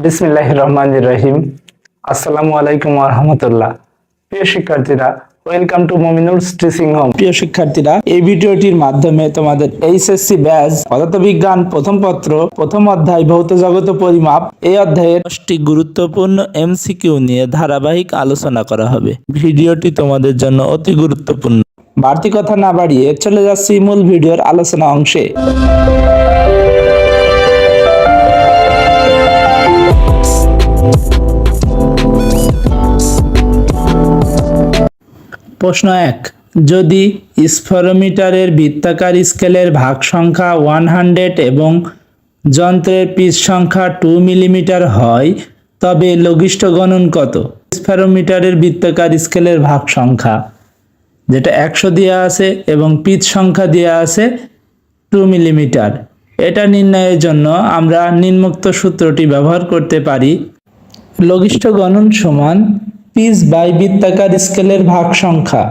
বিসমিল্লাহির রহমানির রহিম। আসসালামু আলাইকুম ওয়া রাহমাতুল্লাহ। প্রিয় শিক্ষার্থীরা, welcome to Mominul's teaching home. প্রিয় শিক্ষার্থীরা, এই ভিডিওটির মাধ্যমে তোমাদের এইচএসসি ব্যাচ পদার্থবিজ্ঞান প্রথম পত্র প্রথম অধ্যায় ভৌত জগত পরিমাপ এই অধ্যায়ের 10টি গুরুত্বপূর্ণ এমসিকিউ নিয়ে ধারাবাহিক আলোচনা করা হবে। ভিডিওটি তোমাদের জন্য অতি গুরুত্বপূর্ণ। বাড়তি কথা না বাড়িয়ে চলে যাচ্ছি মূল ভিডিওর আলোচনা অংশে। প্রশ্ন 1, যদি স্ফেরোমিটারের বৃত্তাকার স্কেলের ভাগ সংখ্যা 100 এবং যন্ত্রের পিচ সংখ্যা 2 মিলিমিটার হয় তবে লঘিষ্ঠ গণন কত? স্ফেরোমিটারের বৃত্তাকার স্কেলের ভাগ সংখ্যা যেটা 100 দেওয়া আছে এবং পিচ সংখ্যা দেওয়া আছে 2 মিলিমিটার। এটা নির্ণয়ের জন্য আমরা নিম্নোক্ত সূত্রটি ব্যবহার করতে পারি। লঘিষ্ঠ গণন সমান পিচ বাই বৃত্তাকার স্কেলের ভাগ সংখ্যা।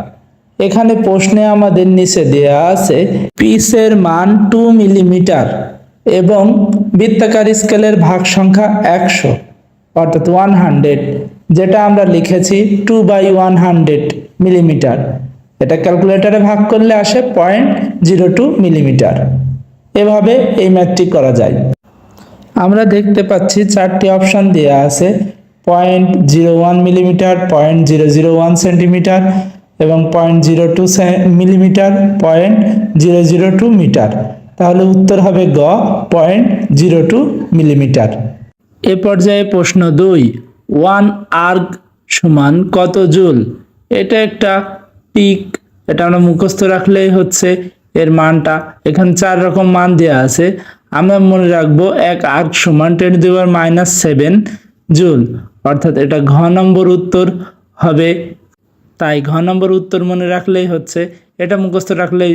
এখানে প্রশ্নে আমাদের নিচে দেয়া আছে পিচের মান 2 মিলিমিটার এবং বৃত্তাকার স্কেলের ভাগ সংখ্যা 100 অর্থাৎ 100, যেটা আমরা লিখেছি 2/100 মিলিমিটার। এটা ক্যালকুলেটরে ভাগ করলে আসে 0.02 মিলিমিটার। এভাবে এই ম্যাথটি করা যায়। আমরা দেখতে পাচ্ছি 4টি অপশন দেয়া আছে 0.01 মিলিমিটার, 0.001 সেন্টিমিটার এবং 0.02 মিলিমিটার, 0.002 মিটার। তাহলে উত্তর হবে গ, 0.02 মিলিমিটার। এ পর্যায়ে প্রশ্ন 2, 1 আর্গ সমান কত জুল? এটা একটা পিক, এটা আমরা মুখস্থ রাখলেই হচ্ছে এর মানটা। এখানে 4 রকম মান দেওয়া আছে, আমরা মনে রাখবো 1 আর্গ সমান 10⁻⁷ জুল, অর্থাৎ এটা ঘ নম্বর উত্তর হবে। তাই ঘ নম্বর উত্তর মনে রাখলেই হচ্ছে, এটা মুখস্থ রাখলেই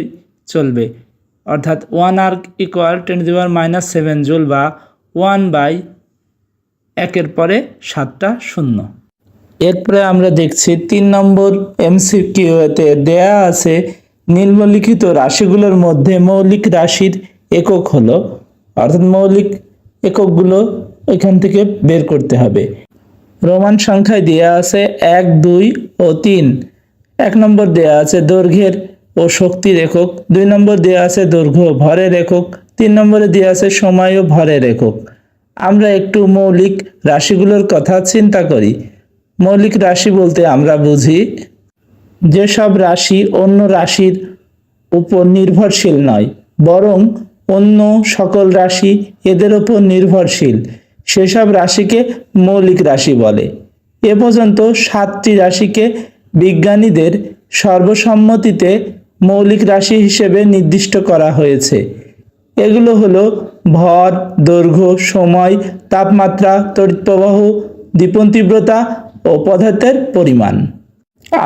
চলবে। অর্থাৎ 1 আর্গ ইকুয়াল 10⁻⁷ জুল বা 1/1 পরে 7টা শূন্য। এরপরে আমরা দেখছি 3 নম্বর এমসিকিউতে দেয়া আছে নিম্নলিখিত রাশিগুলোর মধ্যে মৌলিক রাশির একক হলো, অর্থাৎ মৌলিক এককগুলো এখান থেকে বের করতে হবে। রোমান সংখ্যায় দেয়া আছে 1, 2 ও 3। 1 নম্বর দেয়া আছে দৈর্ঘ্যের ও শক্তির একক, 2 নম্বর দেয়া আছে দৈর্ঘ্য ভরের একক, 3 নম্বরে দেয়া আছে সময় ও ভরের একক। আমরা একটু মৌলিক রাশিগুলোর কথা চিন্তা করি। মৌলিক রাশি বলতে আমরা বুঝি যেসব রাশি অন্য রাশির উপর নির্ভরশীল নয়, বরং অন্য সকল রাশি এদের উপর নির্ভরশীল, সেসব রাশিকে মৌলিক রাশি বলে। এ পর্যন্ত 7টি রাশিকে বিজ্ঞানীদের সর্বসম্মতিতে মৌলিক রাশি হিসেবে নির্দিষ্ট করা হয়েছে। এগুলো হলো ভর, দৈর্ঘ্য, সময়, তাপমাত্রা, তড়িৎ প্রবাহ, দীপন তীব্রতা ও পদার্থের পরিমাণ।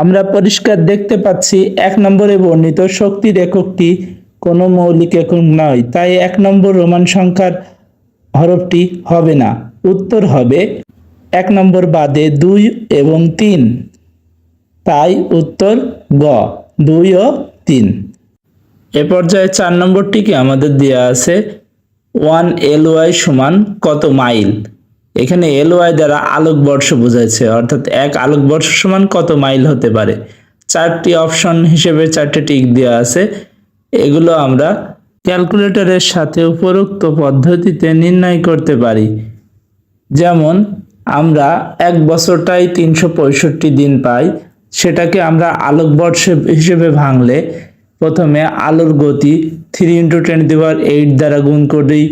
আমরা পরিষ্কার দেখতে পাচ্ছি 1 নম্বরে বর্ণিত শক্তির এককটি কোনো মৌলিক একক নয়, তাই 1 নম্বর রোমান সংখ্যার হরফটি হবে না। উত্তর হবে 1 নম্বর বাদে 2 এবং 3, তাই উত্তর গ, 2 ও 3। এ পর্যায়ে 4 নম্বরটিকে আমাদের দেওয়া আছে 1 LY সমান কত মাইল? এখানে LY দ্বারা আলোকবর্ষ বোঝাচ্ছে, অর্থাৎ 1 আলোকবর্ষ সমান কত মাইল হতে পারে। 4টি অপশন হিসেবে 4টে টিক দেওয়া আছে, এগুলো আমরা ক্যালকুলেটরের সাথে উপরোক্ত পদ্ধতিতে নির্ণয় করতে পারি। যেমন আমরা 1 বছরটাই 365 দিন পাই, সেটাকে আমরা আলোকবর্ষ হিসেবে ভাঙলে প্রথমে আলোর গতি 3 × 10⁸ দ্বারা গুণ করি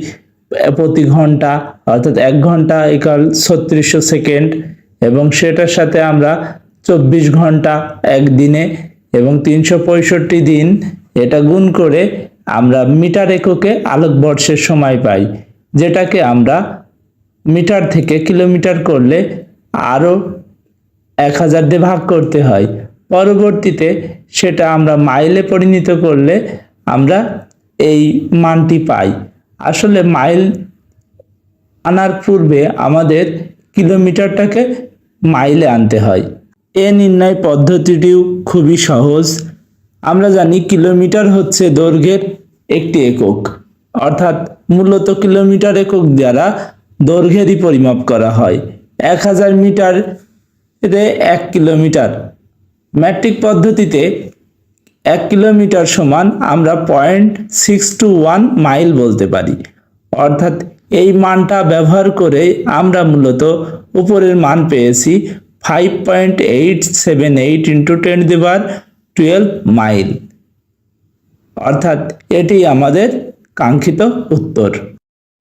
প্রতি ঘন্টা, অর্থাৎ 1 ঘন্টা ইকুয়াল 3600 সেকেন্ড, এবং সেটার সাথে আমরা 24 ঘন্টা একদিনে এবং 365 দিন এটা গুণ করে আমরা মিটার এককে আলোকবর্ষের সময় পাই, যেটাকে আমরা মিটার থেকে কিলোমিটার করলে আরও 1000 দিয়ে ভাগ করতে হয়। পরবর্তীতে সেটা আমরা মাইলে পরিণত করলে আমরা এই মানটি পাই। আসলে মাইল আনার পূর্বে আমাদের কিলোমিটারটাকে মাইলে আনতে হয়। এ নির্ণয় পদ্ধতিটিও খুবই সহজ। আমরা জানি কিলোমিটার হচ্ছে দৈর্ঘ্যের একটি একক, অর্থাৎ মূলত কিলোমিটার একক দ্বারা দৈর্ঘ্যেরই পরিমাপ করা হয়। 1000 মিটারে 1 কিলোমিটার। ম্যাট্রিক পদ্ধতিতে 1 কিলোমিটার সমান আমরা 0.621 মাইল বলতে পারি। অর্থাৎ এই মানটা ব্যবহার করে আমরা মূলত উপরের মান পেয়েছি 5.878 ইন্টু 10^12 মাইল। অর্থাৎ এটি আমাদের কাঙ্ক্ষিত উত্তর।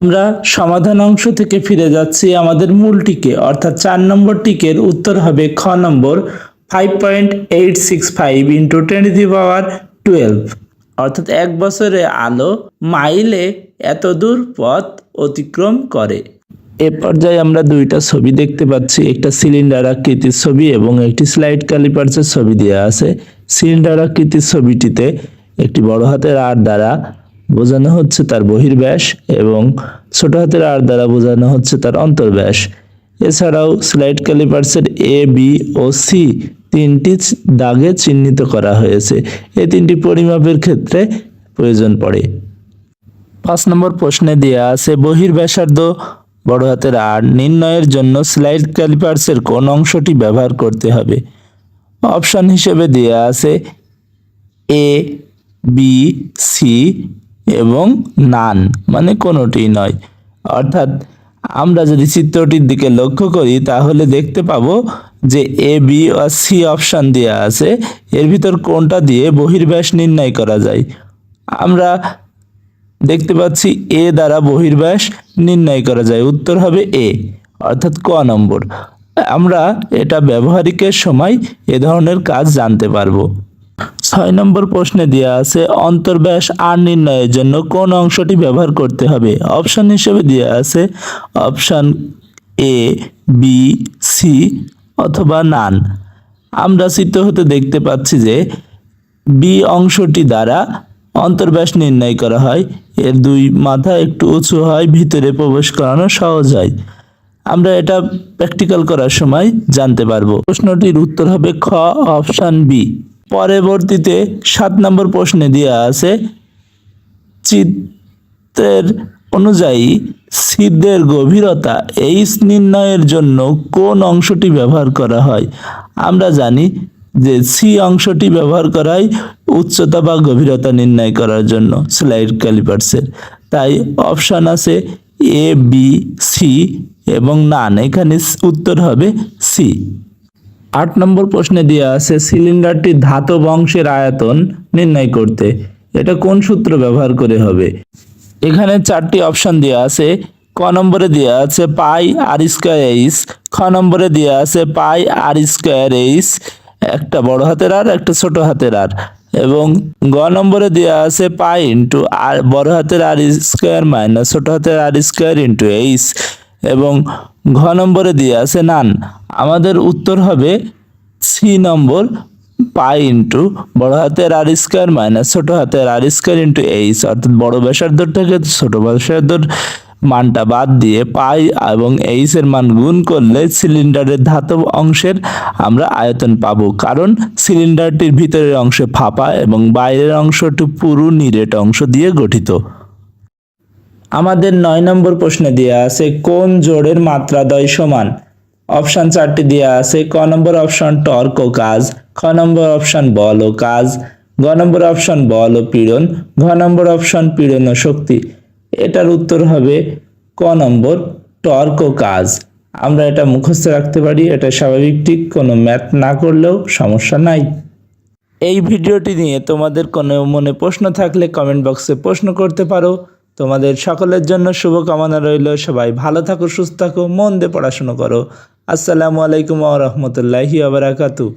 আমরা সমাধান অংশ থেকে ফিরে যাচ্ছি আমাদের মূল টিকে, অর্থাৎ 4 নম্বর টিকের উত্তর হবে খ নম্বর 5.865 ইন্টু 10^12। অর্থাৎ 1 বছরে আলো মাইলে এত দূর পথ অতিক্রম করে। এ পর্যায়ে আমরা দুইটা ছবি দেখতে পাচ্ছি, একটা সিলিন্ডার আকৃতির ছবি এবং একটি স্লাইড ক্যালিপার্সের ছবি দেওয়া আছে। সিলিন্ডার আকৃতির ছবিটিতে একটি বড় হাতের আর দ্বারা বোঝানো হচ্ছে তার বহির্ব্যাস এবং ছোট হাতের আর দ্বারা বোঝানো হচ্ছে তার অন্তর্ব্যাস। এছাড়াও স্লাইড ক্যালিপার্সের এ, বি ও সি তিনটি দাগে চিহ্নিত করা হয়েছে। এই তিনটি পরিমাপের ক্ষেত্রে প্রয়োজন পড়ে। 5 নম্বর প্রশ্নে দেওয়া আছে বহির্ব্যাসার্ধ বড় হাতের আর নির্ণয়ের জন্য স্লাইড ক্যালিপার্সের কোন অংশটি ব্যবহার করতে হবে? অপশন হিসেবে দেওয়া আছে এ, বি, সি এবং নান, মানে কোনোটি নয়। অর্থাৎ আমরা যদি চিত্রটির দিকে লক্ষ্য করি তাহলে দেখতে পাবো যে এ, বি ও সি অপশন দেওয়া আছে, এর ভিতর কোনটা দিয়ে বহির্ব্যাস নির্ণয় করা যায়? আমরা দেখতে পাচ্ছি এ দ্বারা বহির্ব্যাস নির্ণয় করা যায়। উত্তর হবে এ, অর্থাৎ ক নম্বর। আমরা এটা ব্যবহারিকের সময় এ ধরনের কাজ জানতে পারবো। 6 নম্বর প্রশ্নে দেওয়া আছে অন্তর্ব্যাস আর নির্ণয়ের জন্য কোন অংশটি ব্যবহার করতে হবে? অপশন হিসেবে দেওয়া আছে অপশন এ, বি, সি অথবা নান। আমরা চিত্র হতে দেখতে পাচ্ছি যে বি অংশটি দ্বারা অন্তর্ব্যাস নির্ণয় করা হয়। এর দুই মাথা একটু উঁচু হয়, ভিতরে প্রবেশ করানো সহজ হয়। আমরা এটা প্র্যাকটিক্যাল করার সময় জানতে পারবো। প্রশ্নটির উত্তর হবে খ, অপশন বি। পরবর্তীতে 7 নম্বর প্রশ্নে দেওয়া আছে চিত্রের অনুযায়ী ছিদ্রের গভীরতা এইচ নির্ণয়ের জন্য কোন অংশটি ব্যবহার করা হয়? আমরা জানি যে সি অংশটি ব্যবহার করা হয় উচ্চতা বা গভীরতা নির্ণয় করার জন্য স্লাইড ক্যালিপার্সের। তাই অপশন আছে এ, বি, সি এবং নান। এখানে উত্তর হবে সি। 8 নম্বর প্রশ্নে দেওয়া আছে সিলিন্ডারটির ধাতব অংশের আয়তন নির্ণয় করতে এটা কোন সূত্র ব্যবহার করে হবে? এখানে 4টি অপশন দেওয়া আছে। ক নম্বরে দেওয়া আছে পাই আর স্কয়ার এইচ, খ নম্বরে দেওয়া আছে পাই আর স্কয়ার এইচ, একটা বড় হাতের আর একটা ছোট হাতের আর, এবং গ নম্বরে দেওয়া আছে পাই ইন্টু আর বড় হাতের আর স্কয়ার মাইনাস ছোট হাতের আর স্কয়ার ইন্টু এইচ, এবং ঘ নম্বরে দেওয়া আছে নান। আমাদের উত্তর হবে সি নম্বর পাই ইন্টু বড় হাতের আর স্কয়ার মাইনাস ছোট হাতের আর স্কয়ার ইন্টু এইচ। অর্থাৎ বড় ব্যাসার্ধর থেকে ছোট ব্যাসার্ধর মানটা বাদ দিয়ে পাই এবং এইচ এর মান গুণ করলে সিলিন্ডারের ধাতব অংশের আমরা আয়তন পাবো, কারণ সিলিন্ডারটির ভিতরের অংশে ফাঁপা এবং বাইরের অংশটি পুরো নিরেট অংশ দিয়ে গঠিত। আমাদের 9 নম্বর প্রশ্নে দেওয়া আছে কোন জোড়ের মাত্রাদ্বয় সমান? অপশন 4টি দেওয়া আছে। ক নম্বর অপশন টর্ক ও কাজ, খ নম্বর অপশন বল ও কাজ, গ নম্বর অপশন বল ও পীড়ন, ঘ নম্বর অপশন পীড়ন ও শক্তি। এটার উত্তর হবে ক নম্বর টর্ক ও কাজ। আমরা এটা মুখস্থ রাখতে পারি, এটা স্বাভাবিক ঠিক, কোনো ম্যাথ না করলেও সমস্যা নাই। এই ভিডিওটি নিয়ে তোমাদের কোনো মনে প্রশ্ন থাকলে কমেন্ট বক্সে প্রশ্ন করতে পারো। তোমাদের সকলের জন্য শুভকামনা রইল। সবাই ভালো থাকো, সুস্থ থাকো, মন দিয়ে পড়াশোনা করো। আসসালামু আলাইকুম ওয়া রাহমাতুল্লাহি ওয়া বারাকাতুহু।